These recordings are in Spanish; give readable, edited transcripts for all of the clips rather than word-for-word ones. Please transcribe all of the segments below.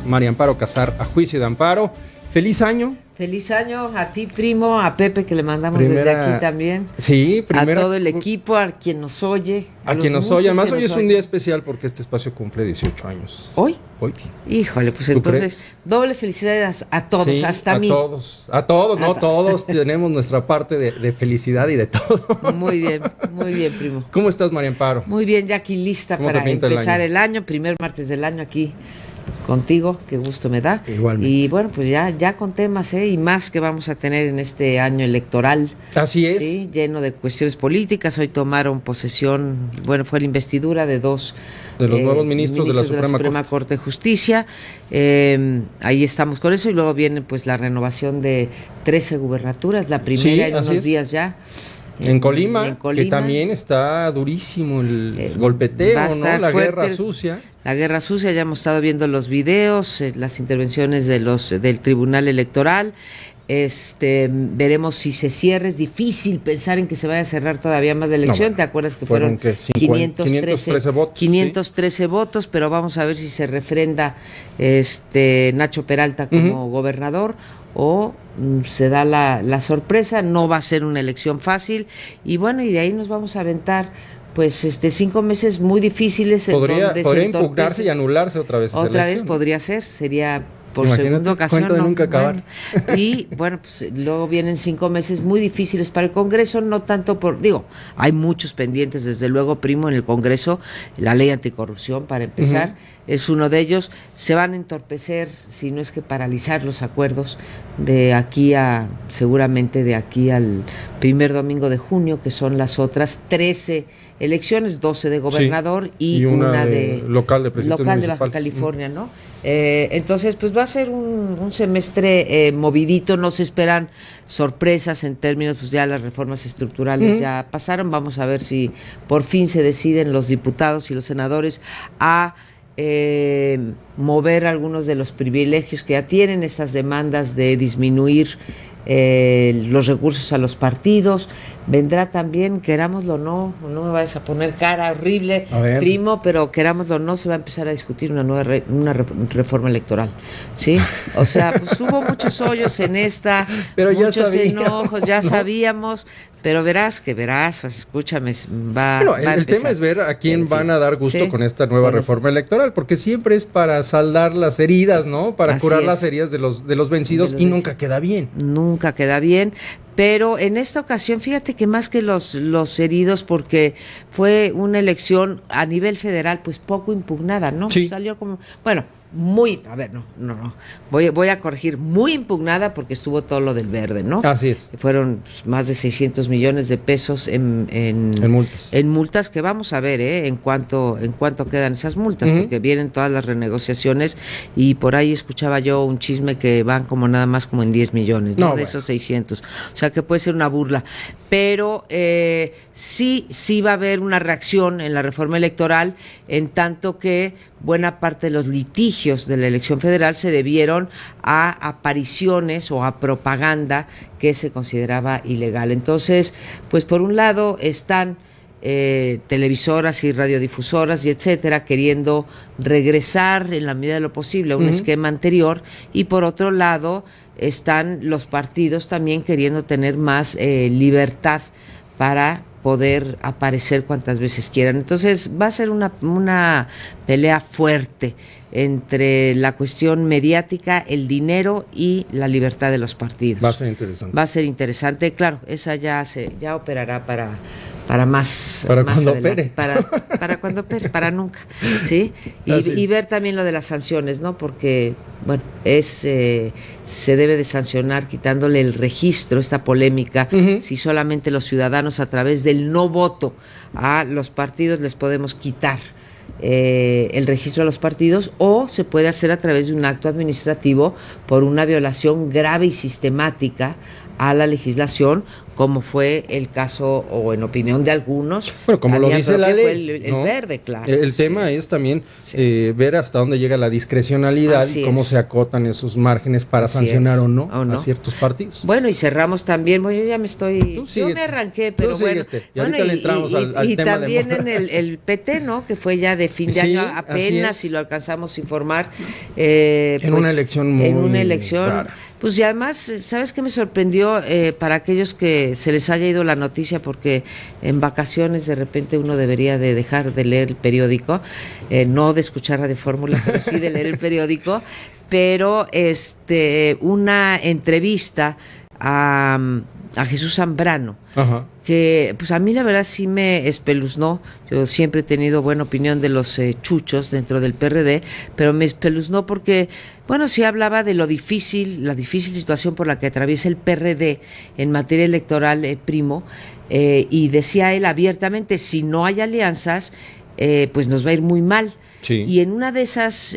María Amparo Casar a juicio de amparo. ¡Feliz año! Feliz año a ti, primo, a Pepe, que le mandamos desde aquí también. Sí, a todo el equipo, a quien nos oye. A quien nos oye. Además, hoy es un día especial porque este espacio cumple 18 años. ¿Hoy? Hoy. Híjole, pues entonces, doble felicidades a todos, sí, hasta a mí. A todos, no todos tenemos nuestra parte de felicidad y de todo. Muy bien, primo. ¿Cómo estás, María Amparo? Muy bien, ya aquí lista para empezar el año, primer martes del año aquí contigo, qué gusto me da. Igualmente. Y bueno, pues ya con temas y más que vamos a tener en este año electoral. Así es. Sí, lleno de cuestiones políticas. Hoy tomaron posesión, bueno, fue la investidura de dos de los nuevos ministros de la Suprema Corte de Justicia. Ahí estamos con eso y luego viene pues la renovación de 13 gubernaturas, la primera en unos días ya. En Colima, que también está durísimo el golpeteo, ¿no? La guerra sucia. La guerra sucia, ya hemos estado viendo los videos, las intervenciones del Tribunal Electoral. Veremos si se cierra. Es difícil pensar en que se vaya a cerrar todavía más la elección. No, ¿te acuerdas que fueron 513 votos? 513 votos, pero vamos a ver si se refrenda Nacho Peralta como gobernador o se da la sorpresa. No va a ser una elección fácil y bueno, y de ahí nos vamos a aventar pues 5 meses muy difíciles. Podría impugnarse y anularse otra vez esa otra elección. Vez podría ser, sería por Imagínate, segunda ocasión. Cuento de nunca acabar. Bueno, y bueno, pues luego vienen 5 meses muy difíciles para el Congreso, no tanto hay muchos pendientes, desde luego, primo, en el Congreso. La ley anticorrupción, para empezar, es uno de ellos. Se van a entorpecer, si no es que paralizar los acuerdos seguramente de aquí al primer domingo de junio, que son las otras 13 elecciones, 12 de gobernador y una de local de Baja California, ¿no? Entonces, pues va a ser un semestre movidito, no se esperan sorpresas en términos, pues ya las reformas estructurales ya pasaron. Vamos a ver si por fin se deciden los diputados y los senadores a mover algunos de los privilegios que ya tienen, estas demandas de disminuir los recursos a los partidos. Vendrá también, querámoslo o no me vayas a poner cara horrible, primo, pero querámoslo o no, se va a empezar a discutir una reforma electoral, ¿sí? O sea, pues hubo muchos hoyos en esta, pero muchos enojos, ya sabíamos, pero verás, escúchame, va a el tema es ver a quién van a dar gusto con esta nueva reforma electoral, porque siempre es para saldar las heridas, ¿no? Para curar las heridas de los vencidos y nunca queda bien. Nunca queda bien. Pero en esta ocasión, fíjate que más que los heridos, porque fue una elección a nivel federal, pues poco impugnada, ¿no? Sí. Salió como, bueno, voy a corregir, muy impugnada porque estuvo todo lo del verde, ¿no? Así es. Fueron más de 600 millones de pesos en multas. En multas, que vamos a ver en cuánto quedan esas multas, porque vienen todas las renegociaciones y por ahí escuchaba yo un chisme que van como nada más como en 10 millones, ¿no? De esos 600. O sea que puede ser una burla. Pero sí va a haber una reacción en la reforma electoral, en tanto que buena parte de los litigios de la elección federal se debieron a apariciones o a propaganda que se consideraba ilegal. Entonces, pues por un lado están televisoras y radiodifusoras y etcétera queriendo regresar en la medida de lo posible a un esquema anterior, y por otro lado están los partidos también queriendo tener más libertad para poder aparecer cuantas veces quieran. Entonces va a ser una pelea fuerte entre la cuestión mediática, el dinero y la libertad de los partidos. Va a ser interesante. Va a ser interesante, claro, esa ya operará para más cuando adelante, opere. para cuando opere, para nunca, ¿sí? Y ver también lo de las sanciones, ¿no? Porque, bueno, se debe de sancionar quitándole el registro, esta polémica, si solamente los ciudadanos a través del no voto a los partidos les podemos quitar el registro de los partidos, o se puede hacer a través de un acto administrativo por una violación grave y sistemática a la legislación, como fue el caso, o en opinión de algunos, bueno, como lo dice la ley, el verde, claro. El tema es también ver hasta dónde llega la discrecionalidad y cómo se acotan esos márgenes para sancionar o no a ciertos partidos. Bueno, y cerramos también, bueno, yo ya me estoy, yo me arranqué, pero bueno. Y ahorita le entramos al tema. Y también en el PT, ¿no? Que fue ya de fin de año apenas, si lo alcanzamos a informar. En pues, una elección muy rara. Pues y además, ¿sabes qué me sorprendió? Para aquellos que se les haya ido la noticia, porque en vacaciones de repente uno debería de dejar de leer el periódico, no de escuchar Radio Fórmula, pero sí de leer el periódico, pero una entrevista a Jesús Zambrano, que pues a mí la verdad sí me espeluznó. Yo siempre he tenido buena opinión de los chuchos dentro del PRD, pero me espeluznó porque, bueno, sí hablaba de la difícil situación por la que atraviesa el PRD en materia electoral, Primo, y decía él abiertamente, si no hay alianzas, pues nos va a ir muy mal. Sí. Y en una de esas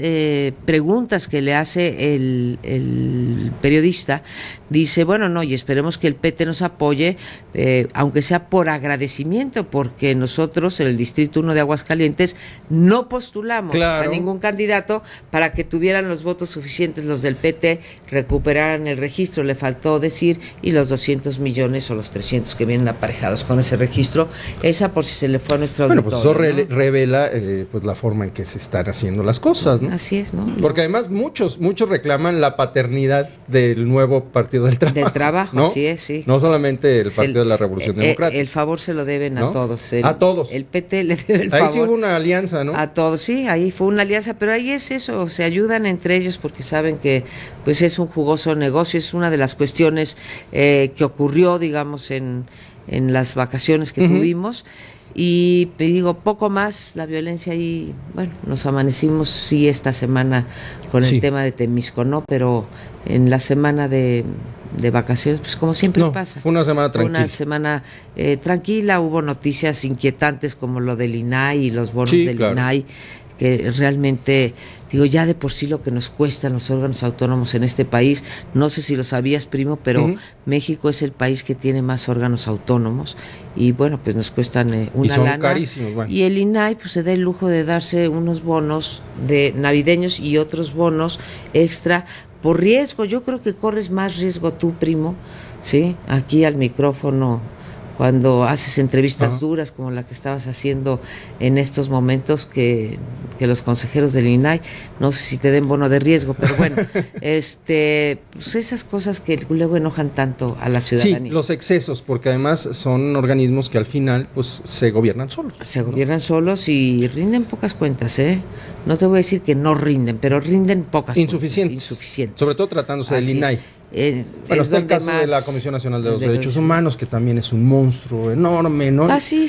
preguntas que le hace el periodista, dice, bueno, no, y esperemos que el PT nos apoye, aunque sea por agradecimiento, porque nosotros en el Distrito 1 de Aguascalientes no postulamos a ningún candidato para que tuvieran los votos suficientes los del PT, recuperaran el registro, le faltó decir, y los 200 millones o los 300 que vienen aparejados con ese registro, esa por si se le fue a nuestro auditorio. Bueno, pues eso revela pues la forma en que se están haciendo las cosas, ¿no? Así es, ¿no? Porque además muchos reclaman la paternidad del nuevo Partido del Trabajo. Del Trabajo, ¿no? Sí es, sí. No solamente el Partido de la Revolución Democrática. El favor se lo deben, ¿no?, a todos. A todos. El PT le debe el favor. Ahí sí hubo una alianza, ¿no? A todos, sí, ahí fue una alianza, pero ahí es eso, se ayudan entre ellos porque saben que pues es un jugoso negocio, es una de las cuestiones que ocurrió, digamos, en las vacaciones que tuvimos. Y te digo, poco más, la violencia ahí, bueno, nos amanecimos, sí, esta semana con el tema de Temisco, ¿no? Pero en la semana de vacaciones, pues como siempre pasa. Fue una semana tranquila. Una semana tranquila, hubo noticias inquietantes como lo del INAI y los bonos del INAI, que realmente, digo, ya de por sí lo que nos cuestan los órganos autónomos en este país, no sé si lo sabías, Primo, pero México es el país que tiene más órganos autónomos y bueno, pues nos cuestan una y son lana. Carísimos, bueno. Y el INAI pues se da el lujo de darse unos bonos de navideños y otros bonos extra por riesgo. Yo creo que corres más riesgo tú, Primo, ¿sí? Aquí al micrófono, cuando haces entrevistas duras como la que estabas haciendo en estos momentos, que los consejeros del INAI, no sé si te den bono de riesgo, pero bueno, pues esas cosas que luego enojan tanto a la ciudadanía. Sí, los excesos, porque además son organismos que al final pues se gobiernan solos. Se gobiernan solos y rinden pocas cuentas, ¿eh? No te voy a decir que no rinden, pero rinden pocas insuficientes. Cuentas, insuficientes. Sobre todo tratándose del INAI. Bueno, está el caso de la Comisión Nacional de los Derechos Humanos, que también es un monstruo enorme, ¿no? Sí,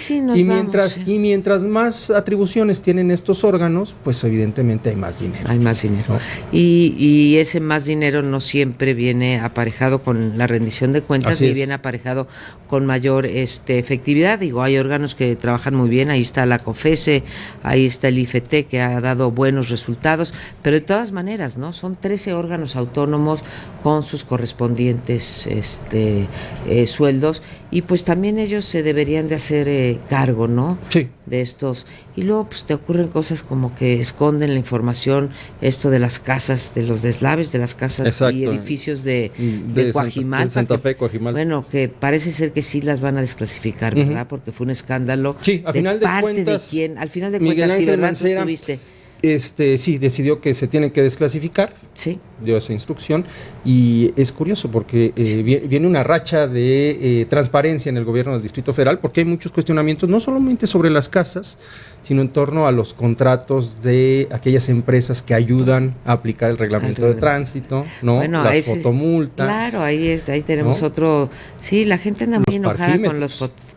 y mientras más atribuciones tienen estos órganos, pues evidentemente hay más dinero. Hay más dinero. ¿No? Y ese más dinero no siempre viene aparejado con la rendición de cuentas, ni viene aparejado con mayor efectividad. Digo, hay órganos que trabajan muy bien, ahí está la COFESE, ahí está el IFT, que ha dado buenos resultados, pero de todas maneras, ¿no? Son 13 órganos autónomos con sus correspondientes sueldos, y pues también ellos se deberían de hacer cargo, ¿no? Sí. De estos. Y luego pues te ocurren cosas como que esconden la información, esto de las casas, de los deslaves de las casas y edificios de Coajimalpa. Santa Fe, Coajimalpa. Bueno, que parece ser que sí las van a desclasificar, ¿verdad? Porque fue un escándalo. Sí, al final de cuentas. ¿De quién? Al final de cuentas, sí, ¿verdad? Tú estuviste. Sí, decidió que se tienen que desclasificar. Sí. Dio esa instrucción y es curioso porque viene una racha de transparencia en el gobierno del Distrito Federal, porque hay muchos cuestionamientos, no solamente sobre las casas, sino en torno a los contratos de aquellas empresas que ayudan a aplicar el reglamento de tránsito, ¿no? Bueno, las fotomultas. Claro, ahí tenemos, ¿no? Otro. Sí, la gente anda muy enojada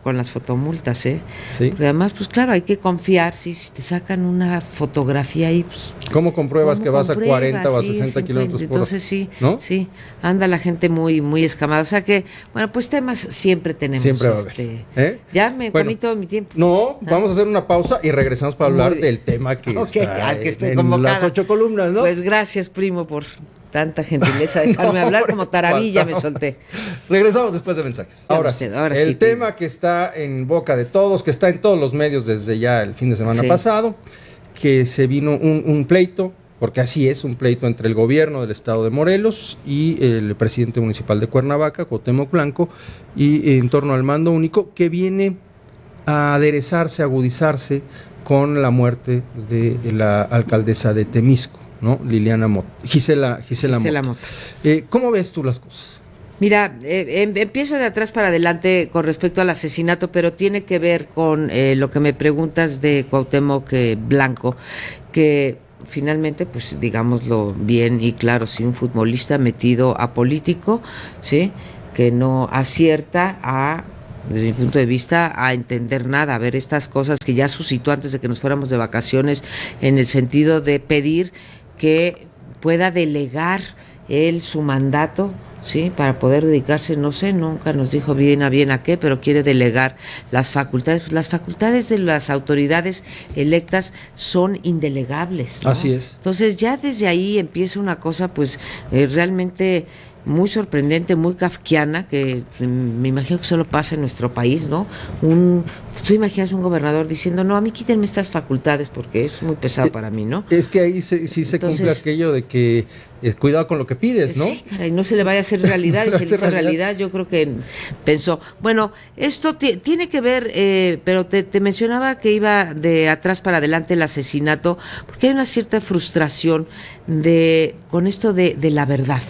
con las fotomultas, ¿eh? Sí. Pero además, pues claro, hay que confiar, si te sacan una fotografía ahí, pues. ¿Cómo compruebas que vas a 40 o a 60 kilómetros por hora? Entonces sí, ¿no? Sí, anda la gente muy, muy escamada. O sea que, bueno, pues temas siempre tenemos. Siempre va a haber. Ya me comí todo mi tiempo. No, vamos a hacer una pausa y regresamos para hablar del tema que está al que estoy en convocada. las 8 columnas, ¿no? Pues gracias, Primo, por tanta gentileza de dejarme hablar, como taravilla me solté. Regresamos después de mensajes. Ahora sí, el tema que está en boca de todos, que está en todos los medios desde ya el fin de semana pasado, que se vino un pleito, porque así es, un pleito entre el gobierno del estado de Morelos y el presidente municipal de Cuernavaca, Cuauhtémoc Blanco, y en torno al mando único, que viene a aderezarse, a agudizarse con la muerte de la alcaldesa de Temisco, ¿no? Liliana Mota, Gisela Mota. ¿Cómo ves tú las cosas? Mira, empiezo de atrás para adelante con respecto al asesinato, pero tiene que ver con lo que me preguntas de Cuauhtémoc Blanco, que finalmente, pues digámoslo bien y claro, sí, un futbolista metido a político, ¿sí? Que no acierta desde mi punto de vista, a entender nada, a ver estas cosas que ya suscitó antes de que nos fuéramos de vacaciones, en el sentido de pedir que pueda delegar él su mandato, ¿sí? Para poder dedicarse, no sé, nunca nos dijo bien a qué, pero quiere delegar las facultades. Pues las facultades de las autoridades electas son indelegables, ¿no? Así es. Entonces ya desde ahí empieza una cosa pues realmente muy sorprendente, muy kafkiana, que me imagino que solo pasa en nuestro país, ¿no? Tú imaginas un gobernador diciendo, no, a mí quítenme estas facultades porque es muy pesado para mí, ¿no? Es que ahí sí se cumple aquello de que cuidado con lo que pides, ¿no? Sí, caray, no se le vaya a hacer realidad, y se le hizo realidad, yo creo que pensó, bueno, esto tiene que ver, pero te mencionaba que iba de atrás para adelante el asesinato, porque hay una cierta frustración con esto de la verdad.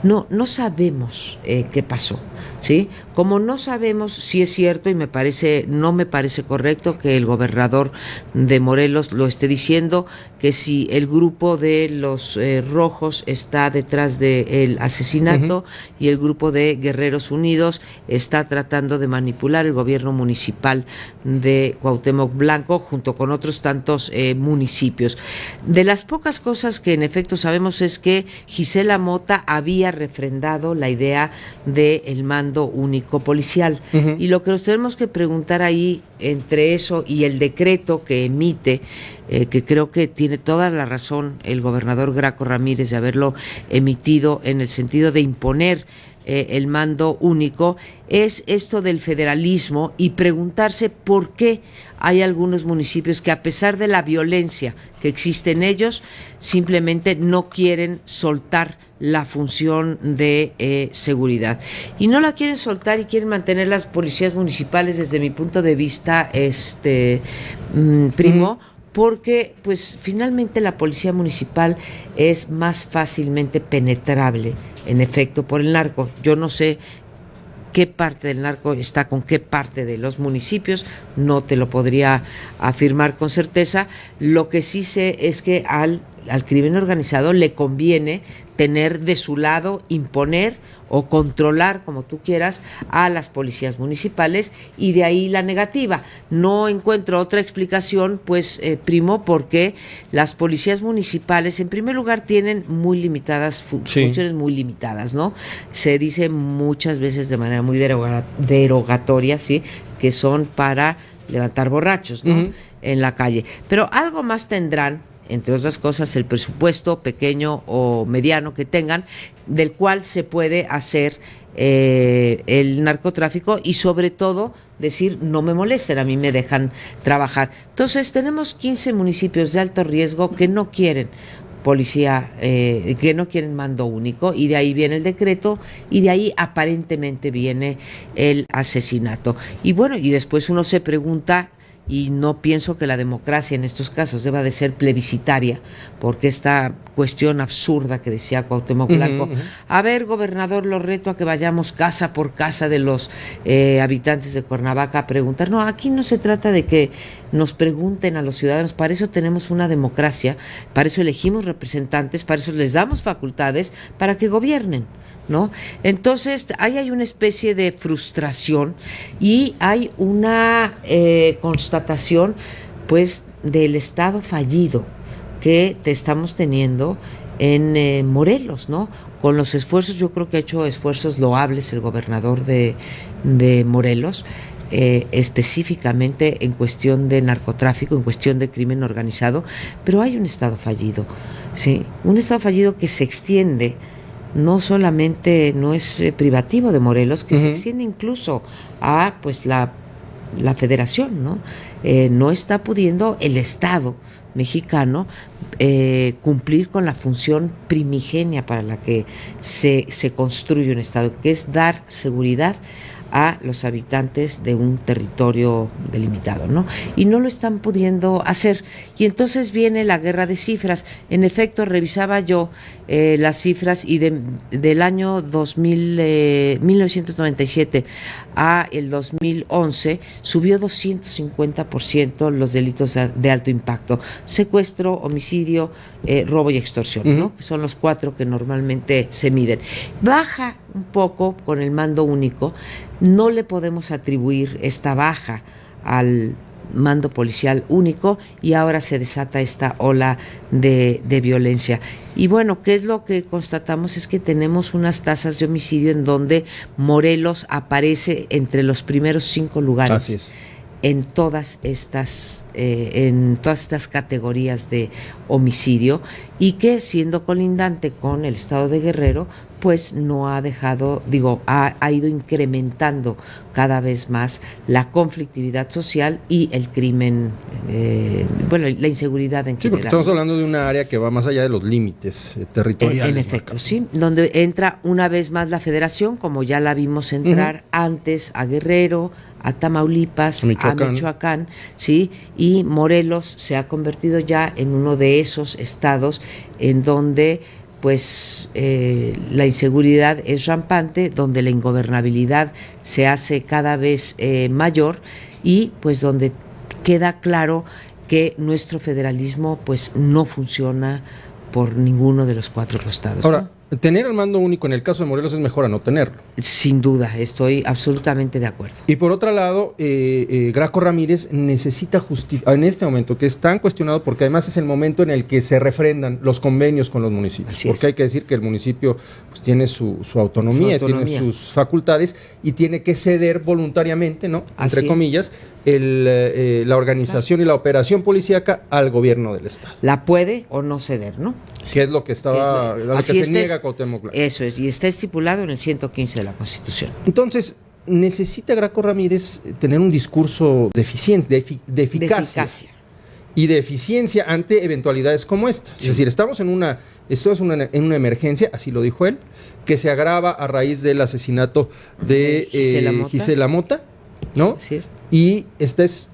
No sabemos qué pasó, ¿sí? Como no sabemos si es cierto, y no me parece correcto que el gobernador de Morelos lo esté diciendo, que si el grupo de los rojos está detrás del asesinato y el grupo de Guerreros Unidos está tratando de manipular el gobierno municipal de Cuauhtémoc Blanco junto con otros tantos municipios. De las pocas cosas que en efecto sabemos es que Gisela Mota había refrendado la idea del mando único policial. Y lo que nos tenemos que preguntar ahí, entre eso y el decreto que emite, que creo que tiene toda la razón el gobernador Graco Ramírez de haberlo emitido en el sentido de imponer el mando único, es esto del federalismo y preguntarse por qué hay algunos municipios que, a pesar de la violencia que existe en ellos, simplemente no quieren soltar la función de seguridad. Y no la quieren soltar y quieren mantener las policías municipales, desde mi punto de vista, primo, porque pues finalmente la policía municipal es más fácilmente penetrable, en efecto, por el narco. Yo no sé qué parte del narco está con qué parte de los municipios, no te lo podría afirmar con certeza. Lo que sí sé es que al crimen organizado le conviene tener de su lado, imponer o controlar, como tú quieras, a las policías municipales, y de ahí la negativa. No encuentro otra explicación, pues, primo, porque las policías municipales, en primer lugar, tienen muy limitadas funciones muy limitadas, ¿no? Se dice muchas veces de manera muy derogatoria, ¿sí?, que son para levantar borrachos, ¿no?, en la calle. Pero algo más tendrán, entre otras cosas, el presupuesto pequeño o mediano que tengan, del cual se puede hacer el narcotráfico, y sobre todo decir, no me molesten, a mí me dejan trabajar. Entonces tenemos 15 municipios de alto riesgo que no quieren policía, que no quieren mando único, y de ahí viene el decreto, y de ahí aparentemente viene el asesinato. Y bueno, y después uno se pregunta, y no pienso que la democracia en estos casos deba de ser plebiscitaria, porque esta cuestión absurda que decía Cuauhtémoc Blanco, a ver, gobernador, lo reto a que vayamos casa por casa de los habitantes de Cuernavaca a preguntar. No, aquí no se trata de que nos pregunten a los ciudadanos, para eso tenemos una democracia, para eso elegimos representantes, para eso les damos facultades, para que gobiernen, ¿no? Entonces ahí hay una especie de frustración y hay una constatación, pues, del estado fallido que estamos teniendo en Morelos, ¿no? Con los esfuerzos, yo creo que ha hecho esfuerzos loables el gobernador de Morelos, específicamente en cuestión de narcotráfico, en cuestión de crimen organizado, pero hay un estado fallido. ¿sí? Un Estado fallido que se extiende, no solamente no es privativo de Morelos, que se extiende incluso a pues la Federación, ¿no? No está pudiendo el Estado mexicano cumplir con la función primigenia para la que se construye un Estado, que es dar seguridad a los habitantes de un territorio delimitado, ¿no? Y no lo están pudiendo hacer. Y entonces viene la guerra de cifras. En efecto, revisaba yo las cifras y del año 1997 a el 2011 subió 250% los delitos de alto impacto: secuestro, homicidio, robo y extorsión, ¿no? Que son los 4 que normalmente se miden. Baja un poco con el mando único. No le podemos atribuir esta baja al mando policial único y ahora se desata esta ola de violencia. Y bueno, ¿qué es lo que constatamos? Es que tenemos unas tasas de homicidio en donde Morelos aparece entre los primeros 5 lugares. Así es. En todas estas categorías de homicidio, y que, siendo colindante con el estado de Guerrero, pues no ha dejado, ha ido incrementando cada vez más la conflictividad social y el crimen, la inseguridad en general. Sí, porque estamos hablando de una área que va más allá de los límites territoriales. En efecto, sí, donde entra una vez más la Federación, como ya la vimos entrar antes a Guerrero, a Tamaulipas, a Michoacán, ¿sí? Y Morelos se ha convertido ya en uno de esos estados en donde pues la inseguridad es rampante, donde la ingobernabilidad se hace cada vez mayor, y pues donde queda claro que nuestro federalismo pues no funciona por ninguno de los 4 costados. Ahora, ¿no? Tener el mando único en el caso de Morelos es mejor a no tenerlo. Sin duda, estoy absolutamente de acuerdo. Y por otro lado, Graco Ramírez necesita justificar en este momento, que es tan cuestionado, porque además es el momento en el que se refrendan los convenios con los municipios. Así porque es. hay que decir que el municipio pues, tiene su autonomía, tiene sus facultades y tiene que ceder voluntariamente, ¿no? Así Entre comillas, la organización y la operación policíaca al gobierno del estado. La puede o no ceder, ¿no? Que es lo que estaba, lo que se niega Cuauhtémoc Blanco. Eso es, y está estipulado en el 115 de la Constitución. Entonces, necesita Graco Ramírez tener un discurso deficiente, de eficacia y de eficiencia ante eventualidades como esta. Sí. Es decir, estamos en una emergencia, así lo dijo él, que se agrava a raíz del asesinato de Gisela Mota, ¿no? Así es. Y esta es,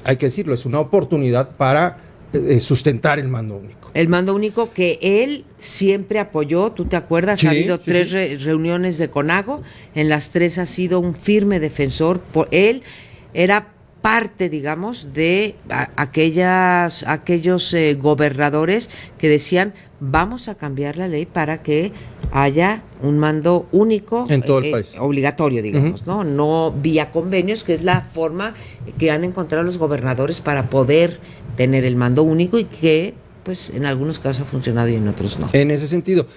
hay que decirlo, es una oportunidad para sustentar el mando único. El mando único que él siempre apoyó, ¿tú te acuerdas? Sí, ha habido 3 reuniones de CONAGO, en las 3 ha sido un firme defensor. Él era parte, digamos, de aquellos gobernadores que decían: vamos a cambiar la ley para que haya un mando único en todo el país, obligatorio, digamos, no vía convenios, que es la forma que han encontrado los gobernadores para poder tener el mando único, y que pues en algunos casos ha funcionado y en otros no. En ese sentido,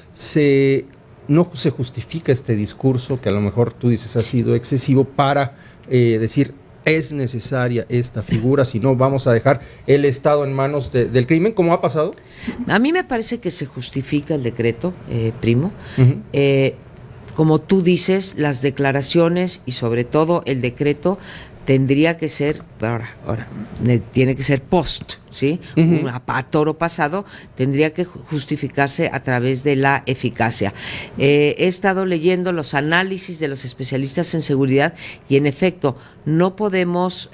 no se justifica este discurso que a lo mejor tú dices ha sido excesivo para decir: es necesaria esta figura, si no vamos a dejar el Estado en manos del crimen, como ha pasado. A mí me parece que se justifica el decreto, Primo. Como tú dices, las declaraciones y sobre todo el decreto tendría que ser, tiene que ser post, ¿sí? A toro pasado, tendría que justificarse a través de la eficacia. He estado leyendo los análisis de los especialistas en seguridad y, en efecto, no podemos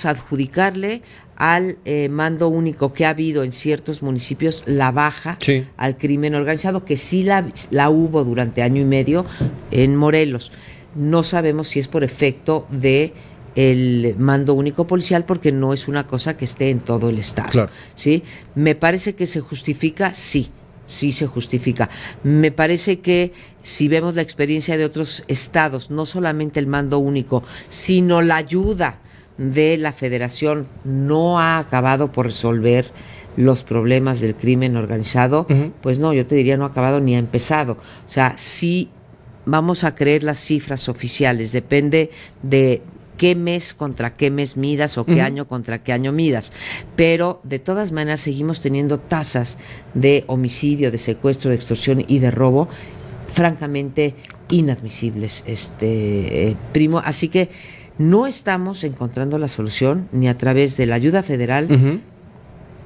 adjudicarle al mando único que ha habido en ciertos municipios la baja al crimen organizado, que sí la hubo durante año y medio en Morelos. No sabemos si es por efecto de el mando único policial, porque no es una cosa que esté en todo el estado. Claro. ¿Sí? Me parece que se justifica, sí se justifica. Me parece que si vemos la experiencia de otros estados, no solamente el mando único, sino la ayuda de la Federación, no ha acabado por resolver los problemas del crimen organizado. Pues no, yo te diría, no ha acabado ni ha empezado. O sea, sí vamos a creer las cifras oficiales, depende de qué mes contra qué mes midas o qué año contra qué año midas, pero de todas maneras seguimos teniendo tasas de homicidio, de secuestro, de extorsión y de robo francamente inadmisibles, primo, así que no estamos encontrando la solución ni a través de la ayuda federal,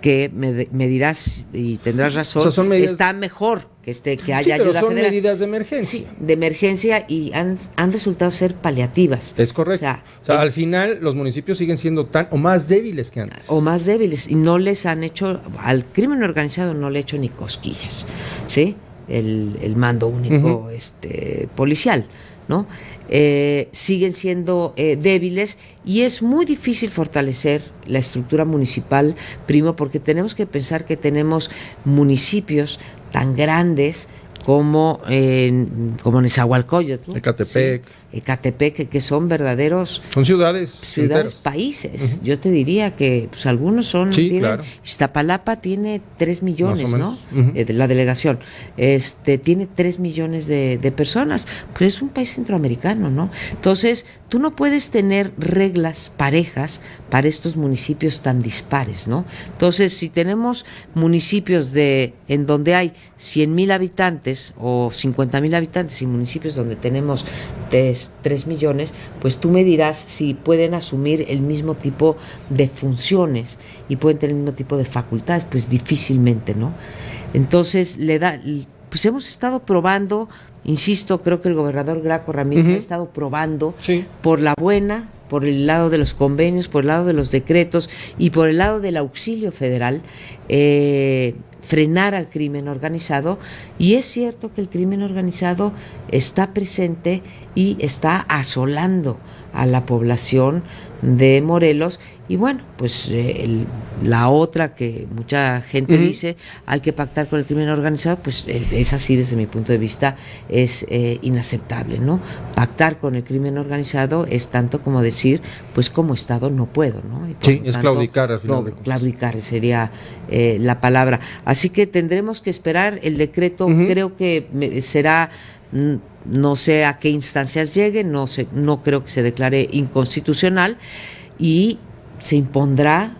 que me dirás y tendrás razón, o sea, está mejor que haya ayuda son federal. Medidas de emergencia. Sí, de emergencia, y han resultado ser paliativas. Es correcto. O sea, al final los municipios siguen siendo tan o más débiles que antes. O más débiles, y no les han hecho, al crimen organizado no le he hecho ni cosquillas, ¿sí? El mando único policial, ¿no? Siguen siendo débiles, y es muy difícil fortalecer la estructura municipal, primo, porque tenemos que pensar que tenemos municipios tan grandes como Nezahualcóyotl, Ecatepec, ¿sí? Ecatepec, que son verdaderos... Son ciudades países. Yo te diría que pues algunos son... Sí, claro. Iztapalapa tiene 3 millones, ¿no? La delegación. Tiene 3 millones de personas. Pues es un país centroamericano, ¿no? Entonces, tú no puedes tener reglas parejas para estos municipios tan dispares, ¿no? Entonces, si tenemos municipios en donde hay 100,000 habitantes o 50,000 habitantes, y municipios donde tenemos 3 millones, pues tú me dirás si pueden asumir el mismo tipo de funciones y pueden tener el mismo tipo de facultades. Pues difícilmente, ¿no? Entonces pues hemos estado probando, insisto, creo que el gobernador Graco Ramírez ha estado probando por la buena, por el lado de los convenios, por el lado de los decretos y por el lado del auxilio federal, frenar al crimen organizado. Y es cierto que el crimen organizado está presente y está asolando a la población de Morelos. Y bueno, pues la otra que mucha gente dice, hay que pactar con el crimen organizado, pues es así desde mi punto de vista, es inaceptable, ¿no? Pactar con el crimen organizado es tanto como decir, pues como Estado no puedo, ¿no? Sí, es claudicar al final de cuentas. Claudicar sería la palabra. Así que tendremos que esperar el decreto, creo que será... No sé a qué instancias llegue, no creo que se declare inconstitucional, y se impondrá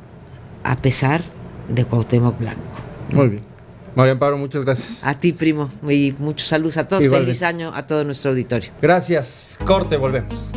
a pesar de Cuauhtémoc Blanco. Muy bien. María Amparo, muchas gracias. A ti, primo, y muchos saludos a todos. Igualmente. Feliz año a todo nuestro auditorio. Gracias. Corte, volvemos.